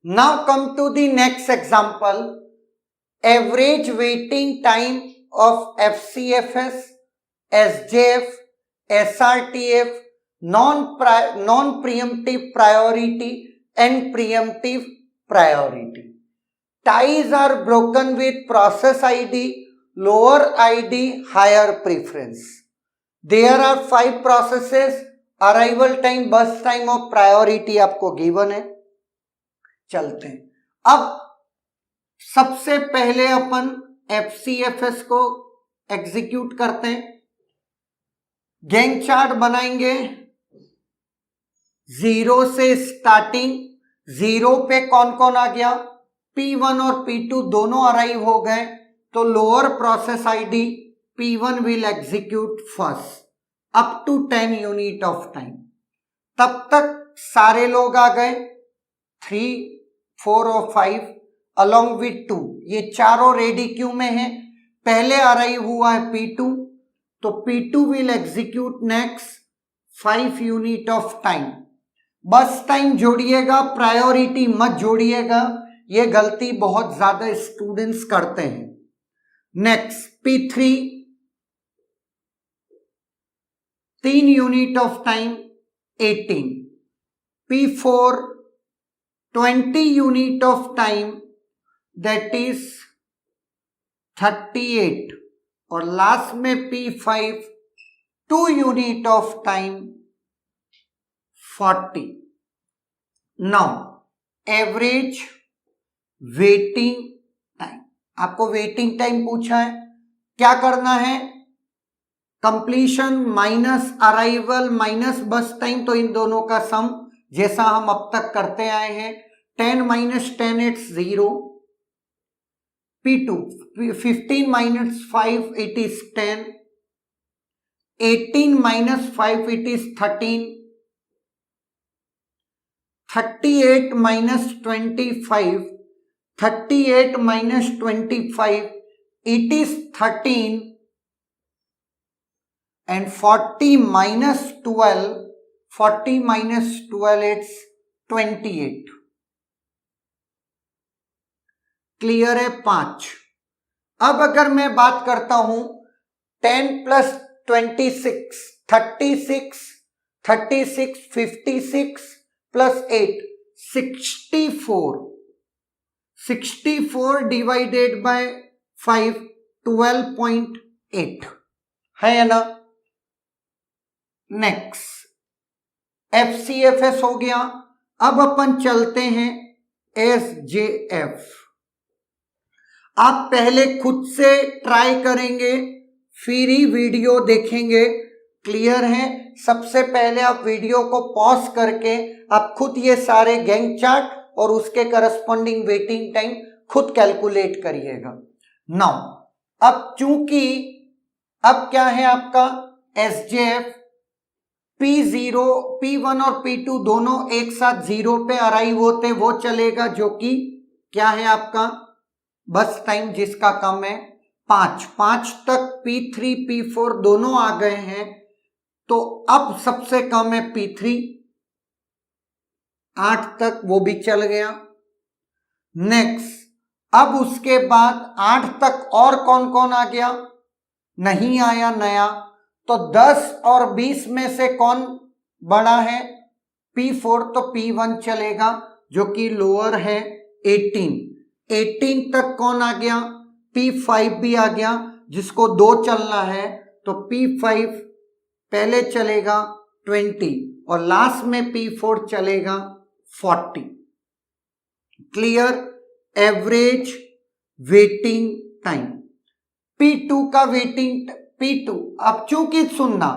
Now come to the next example. Average waiting time of FCFS, SJF, SRTF, non-preemptive priority and preemptive priority. Ties are broken with process ID, lower ID, higher preference. There are 5 processes. Arrival time, बस time और priority आपको given है. चलते हैं. अब सबसे पहले अपन FCFS को एग्जीक्यूट करते हैं. गैंग चार्ट बनाएंगे. 0 से स्टार्टिंग. 0 पे कौन कौन आ गया? P1 और P2 दोनों अराइव हो गए, तो lower process ID P1 will execute first up to 10 unit of time. तब तक सारे लोग आ गए 3, 4 और 5 अलोंग विथ 2. ये चारों रेडी क्यू में हैं. पहले अराइव हुआ है P2, तो P2 will execute next 5 unit of time. बस टाइम जोड़िएगा, प्रायोरिटी मत जोड़िएगा, ये गलती बहुत ज्यादा स्टूडेंट्स करते हैं. Next P3 3 unit of time 18. P4 20 unit of time that is 38. और लास्ट में P5 2 unit of time 40. Now average waiting time. आपको वेटिंग टाइम पूछा है, क्या करना है? कंप्लीशन माइनस अराइवल माइनस बस टाइम, तो इन दोनों का सम जैसा हम अब तक करते आए हैं. 10 minus 10 it's 0. P2 15 minus 5 it is 10. 18 minus 5 it is 13. 38 minus 25 38 minus 25 it is 13. And 40 minus 12 it's 28. Clear है? 5. अब अगर मैं बात करता हूं 10 plus 26 36 36 56 plus 8 64 divided by 5 12.8 है ना. नेक्स्ट FCFS हो गया. अब अपन चलते हैं SJF. आप पहले खुद से ट्राई करेंगे, फिर ही वीडियो देखेंगे. क्लियर है? सबसे पहले आप वीडियो को पॉज करके आप खुद ये सारे गैंग चार्ट और उसके करस्पॉन्डिंग वेटिंग टाइम खुद कैलकुलेट करिएगा. नाउ अब चूंकि अब क्या है आपका SJF, P0 P1 और P2 दोनों एक साथ 0 पे अराइव होते, वो चलेगा, जो कि क्या है आपका बस टाइम जिसका कम है 5 तक. P3 P4 दोनों आ गए हैं, तो अब सबसे कम है P3 8 तक, वो भी चल गया. नेक्स्ट अब उसके बाद 8 तक और कौन कौन आ गया? नहीं आया नया. तो 10 और 20 में से कौन बड़ा है? P4, तो P1 चलेगा जो कि लोअर है 18 तक कौन आ गया? P5 भी आ गया, जिसको 2 चलना है, तो P5 पहले चलेगा 20 और लास्ट में P4 चलेगा 40. Clear? Average waiting time. P2 का वेटिंग P2, अब चूंकि सुनना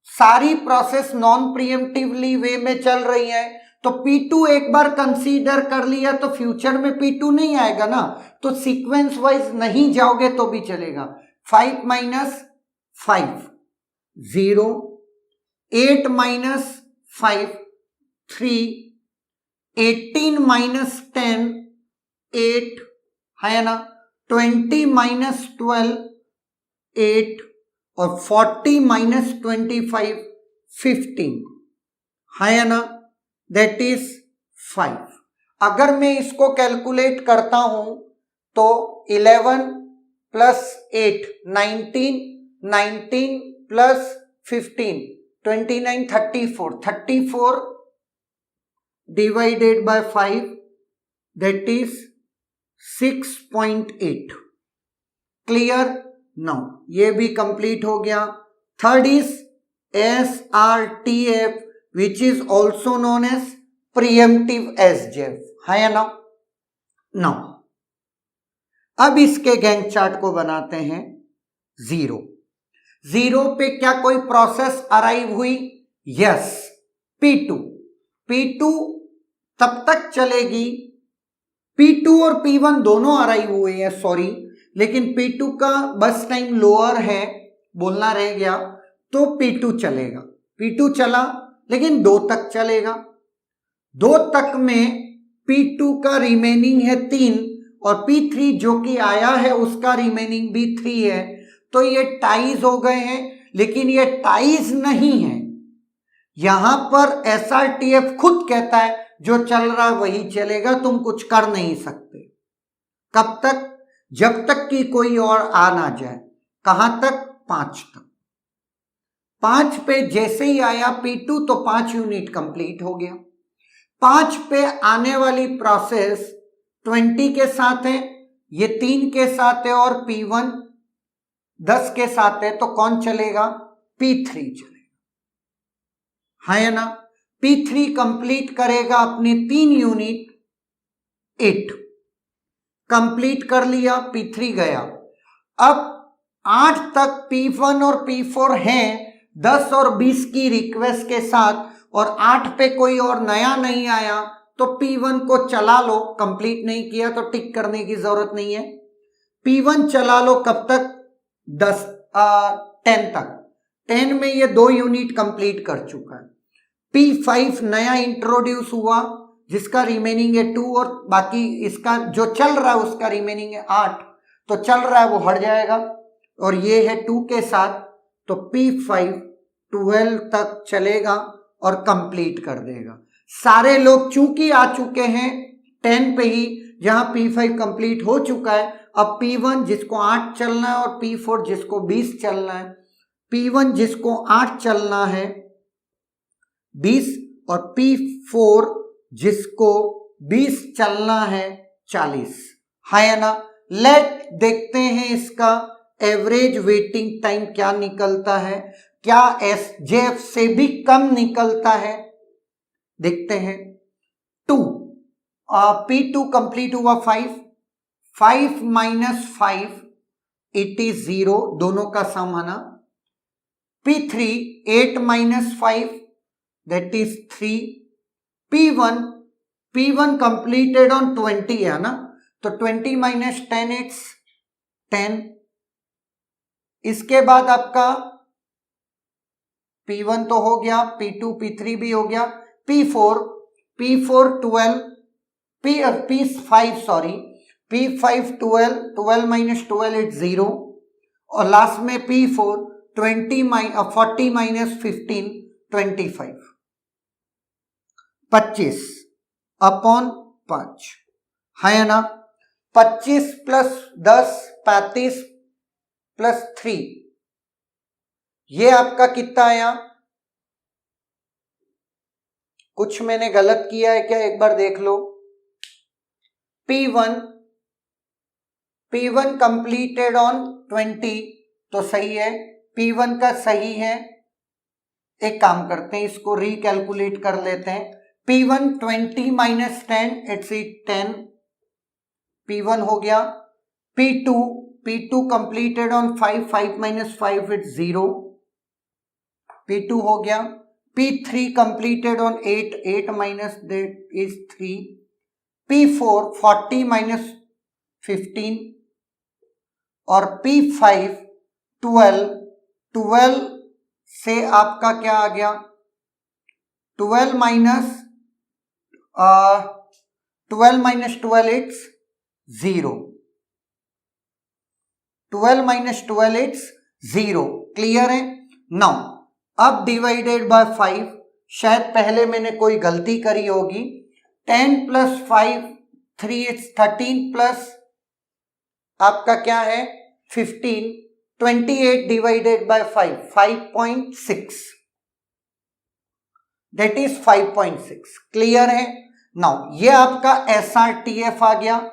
सारी प्रोसेस नॉन प्रीएम्प्टिवली वे में चल रही है, तो P2 एक बार कंसीडर कर लिया तो फ्यूचर में P2 नहीं आएगा ना, तो सीक्वेंस वाइज नहीं जाओगे तो भी चलेगा. 5 minus 5 0, 8 minus 5 3, 18 minus 10 8 है ना, 20 minus 12 8 और 40 minus 25 15 है ना, दैट इज 5. अगर मैं इसको कैलकुलेट करता हूं तो 11 plus 8 19, 19 plus 15 29, 34 divided by 5 that is 6.8। Clear? Now ये भी कंप्लीट हो गया। Third is SRTF which is also known as preemptive SJF है या ना? नाउ अब इसके गैंग चार्ट को बनाते हैं। 0 पे क्या कोई प्रोसेस अराइव हुई? यस, P2 तब तक चलेगी। P2 और P1 दोनों अराइव हुए हैं, सॉरी, लेकिन P2 का बस टाइम लोअर है, बोलना रह गया, तो P2 चलेगा। P2 चला लेकिन 2 तक चलेगा। 2 तक में P2 का रिमेनिंग है 3 और P3 जो कि आया है उसका रिमेनिंग भी 3 है, तो ये टाइज हो गए हैं। लेकिन ये टाइज नहीं है, यहां पर SRTF खुद कहता है जो चल रहा वही चलेगा, तुम कुछ कर नहीं सकते। कब तक? जब तक कि कोई और आ ना जाए। कहां तक? 5 तक। 5 पे जैसे ही आया P2 तो 5 यूनिट कंप्लीट हो गया। 5 पे आने वाली प्रोसेस 20 के साथ है, ये 3 के साथ है और P1 10 के साथ है, तो कौन चलेगा? P3 चलेगा, है ना? P3 कंप्लीट करेगा अपने 3 यूनिट, 8 कंप्लीट कर लिया, P3 गया। अब 8 तक P1 और P4 हैं 10 और 20 की रिक्वेस्ट के साथ, और 8 पे कोई और नया नहीं आया तो P1 को चला लो। कंप्लीट नहीं किया तो टिक करने की जरूरत नहीं है। P1 चला लो कब तक? 10 तक। 10 में ये 2 यूनिट कंप्लीट कर चुका है। P5 नया इंट्रोड्यूस हुआ जिसका रिमेनिंग है 2 और बाकी इसका जो चल रहा है उसका रिमेनिंग है 8, तो चल रहा है वो हट जाएगा, और ये है 2 के साथ, तो P5 12 तक चलेगा और कंप्लीट कर देगा। सारे लोग चूंकि आ चुके हैं 10 पे ही, जहां P5 कंप्लीट हो चुका है। अब P1 जिसको 8 चलना है और P4 जिसको 20 चलना है। P1 जिसको 8 चलना है 20 और P4 जिसको 20 चलना है 40, है ना? लेट देखते हैं इसका एवरेज वेटिंग टाइम क्या निकलता है, क्या SJF से भी कम निकलता है, देखते हैं। 2 P2 कंप्लीट हुआ 5 माइनस 5 इट इज 0, दोनों का सम है ना। P3 8 minus 5 that is 3। P1 completed on 20 है ना, तो 20 माइनस 10 इट्स 10। इसके बाद आपका P1 तो हो गया, P2 P3 भी हो गया, P4 12 P5 sorry P5 12 minus 12 it's 0, और लास्ट में P4 40 माइनस 15 25 25 अपॉन 5, है ना? 25 प्लस 10 35 प्लस 3, ये आपका कितना आया? कुछ मैंने गलत किया है क्या, एक बार देख लो। P1 कंप्लीटेड ऑन 20 तो सही है, P1 का सही है। एक काम करते हैं, इसको रिकैलकुलेट कर लेते हैं। P1 20 माइनस 10 इट्स 10, P1 हो गया। P2 completed on 5 minus 5 it's 0, P2 हो गया। P3 completed on 8 minus that is 3, P4 40 minus 15 और P5 12 से आपका क्या आ गया? 12 minus 12 it's 0, 12 minus 12 it's 0। Clear है? नाउ अब डिवाइडेड बाय 5, शायद पहले मैंने कोई गलती करी होगी, 10 प्लस 5 3 इट्स 13 प्लस आपका क्या है 15, 28 divided by 5 5.6, that is 5.6। Clear है। नाउ ये आपका SRTF आ गया।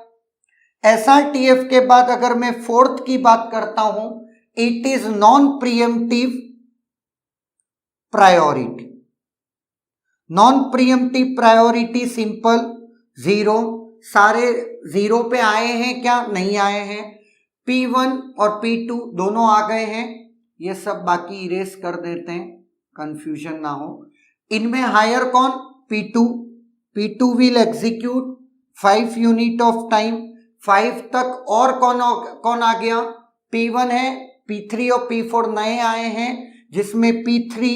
SRTF के बाद अगर मैं फोर्थ की बात करता हूं, it is non preemptive priority. Non preemptive priority simple, zero, सारे जीरो पे आए हैं क्या? नहीं आए हैं। P1 और P2 दोनों आ गए हैं। ये सब बाकी इरेज कर देते हैं, कंफ्यूजन ना हो। इनमें हायर कौन? P2। P2 will execute 5 unit of time. 5 तक और कौन आ गया? P1 है, P3 और P4 नए आए हैं, जिसमें P3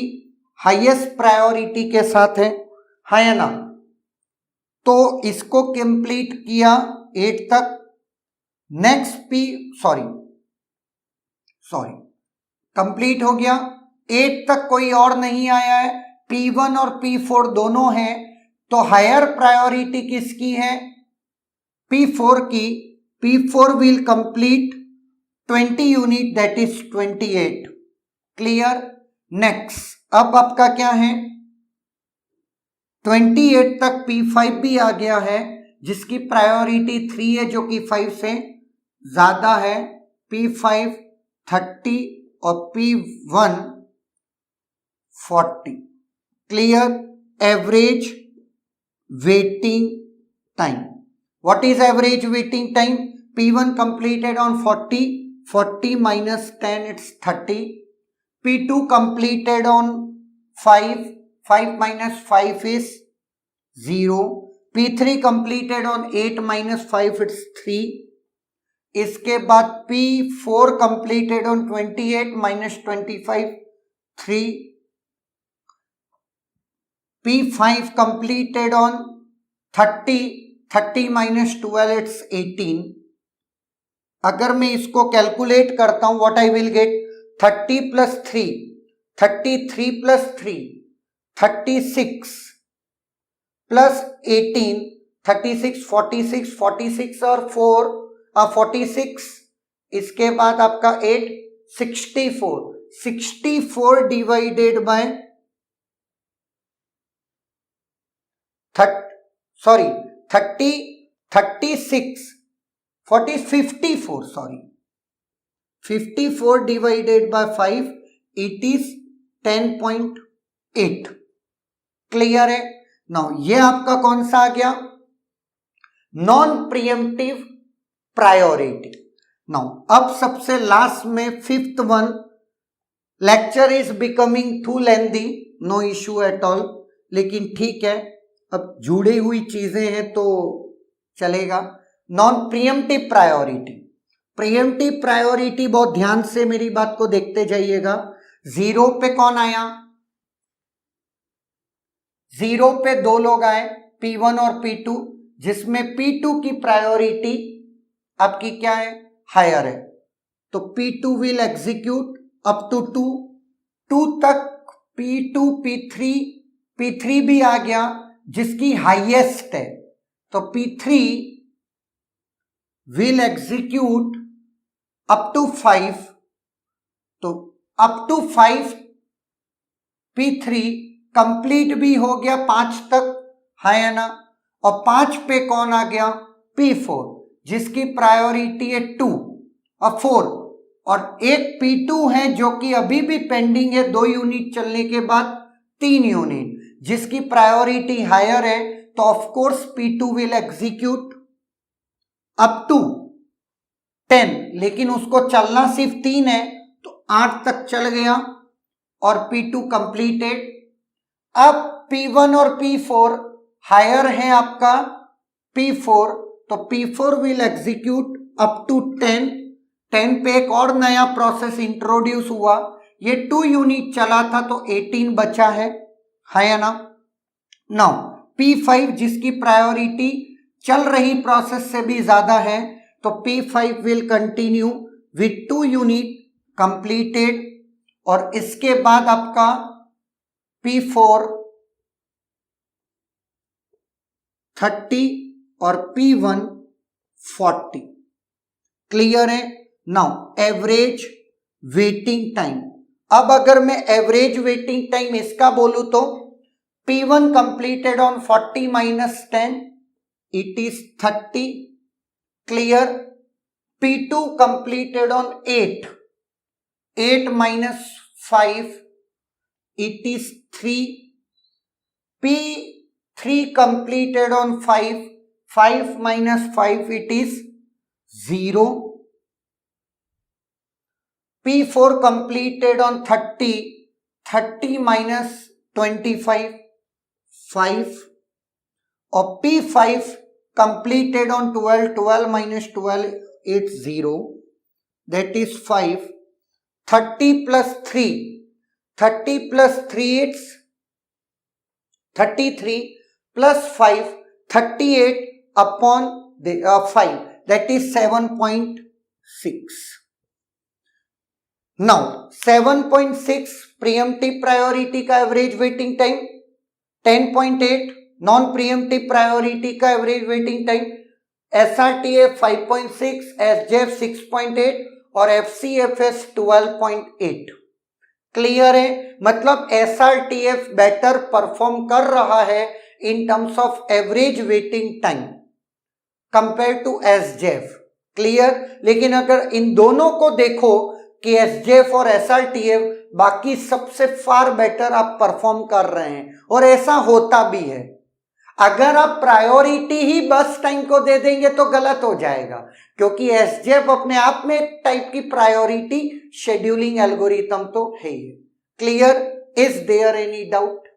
हाईएस्ट प्रायोरिटी के साथ है ना। तो इसको कंप्लीट किया 8 तक। नेक्स्ट सॉरी कंप्लीट हो गया। 8 तक कोई और नहीं आया है, P1 और P4 दोनों हैं, तो हायर प्रायोरिटी किसकी है? P4 की। P4 will complete 20 unit, that is 28। Clear. Next अब आपका क्या है? 28 तक P5 भी आ गया है, जिसकी प्रायोरिटी 3 है, जो कि 5 से ज्यादा है। P5 30 और P1 40। Clear. Average waiting time, what is average waiting time? P1 completed on 40, 40 minus 10 it's 30. P2 completed on 5, 5 minus 5 is 0. P3 completed on 8 minus 5 it's 3. इसके बाद P4 completed on 28 minus 25 3. P5 completed on 30, 30 minus 12 it's 18. अगर मैं इसको calculate करता हूं, what I will get? 30 plus 3, 33 plus 3 36 plus 18 36, 46, 46 और 4 46, इसके बाद आपका 8 64, 64 divided by 36 54 sorry 54 divided by 5 it is 10.8। Clear है। नाउ ये आपका कौन सा आ गया? Non preemptive priority. नाउ अब सबसे लास्ट में fifth one, lecture is becoming too lengthy, no issue at all, लेकिन ठीक है, अब जुड़ी हुई चीजें हैं तो चलेगा। Non preemptive priority. Pre-emptive priority बहुत ध्यान से मेरी बात को देखते जाइएगा। 0 पे कौन आया? 0 पे 2 लोग आए, P1 और P2, जिसमें P2 की प्रायोरिटी आपकी क्या है? हायर है, तो P2 will execute up to 2 तक। P2 P3 भी आ गया, जिसकी हाईएस्ट है, तो P3 will execute up to 5, तो अप टू 5 P3 कंप्लीट भी हो गया 5 तक, है ना। और 5 पे कौन आ गया? P4, जिसकी प्रायोरिटी है 2 और 4, और एक P2 है जो कि अभी भी पेंडिंग है, 2 यूनिट चलने के बाद 3 यूनिट, जिसकी प्रायोरिटी हायर है, तो of course P2 will execute up to 10, लेकिन उसको चलना सिर्फ 3 है, तो 8 तक चल गया और P2 कंप्लीटेड। अब P1 और P4 हायर है आपका P4, तो P4 will execute up to 10। 10 पे एक और नया प्रोसेस इंट्रोड्यूस हुआ, ये 2 यूनिट चला था, तो 18 बचा है ना। नाउ P5 जिसकी प्रायोरिटी चल रही प्रोसेस से भी ज्यादा है, तो P5 will continue with 2 unit completed, और इसके बाद आपका P4 30 और P1 40। क्लियर है? Now average waiting time. अब अगर मैं एवरेज वेटिंग टाइम इसका बोलूं तो P1 completed on 40 minus 10, it is 30. Clear? P2 completed on 8, 8 minus 5, it is 3. P3 completed on 5, 5 minus 5, it is 0. P4 completed on 30, 30 minus 25, 5. और P5 completed on 12, 12 minus 12, it's 0. That is 5. 30 plus 3, 30 plus 3, it's 33 plus 5, 38 upon the 5, that is 7.6. Now 7.6 preemptive priority का average waiting time, 10.8 non preemptive priority का average waiting time, SRTF 5.6, SJF 6.8 और FCFS 12.8। Clear है? मतलब SRTF better perform कर रहा है in terms of average waiting time compare to SJF। Clear? लेकिन अगर इन दोनों को देखो कि SJF और SRTF बाकी सबसे फार बेटर आप परफॉर्म कर रहे हैं, और ऐसा होता भी है। अगर आप प्रायोरिटी ही बस टाइम को दे देंगे तो गलत हो जाएगा, क्योंकि SJF अपने आप में एक टाइप की प्रायोरिटी शेड्यूलिंग एल्गोरिथम तो है ही। Clear? Is there any doubt?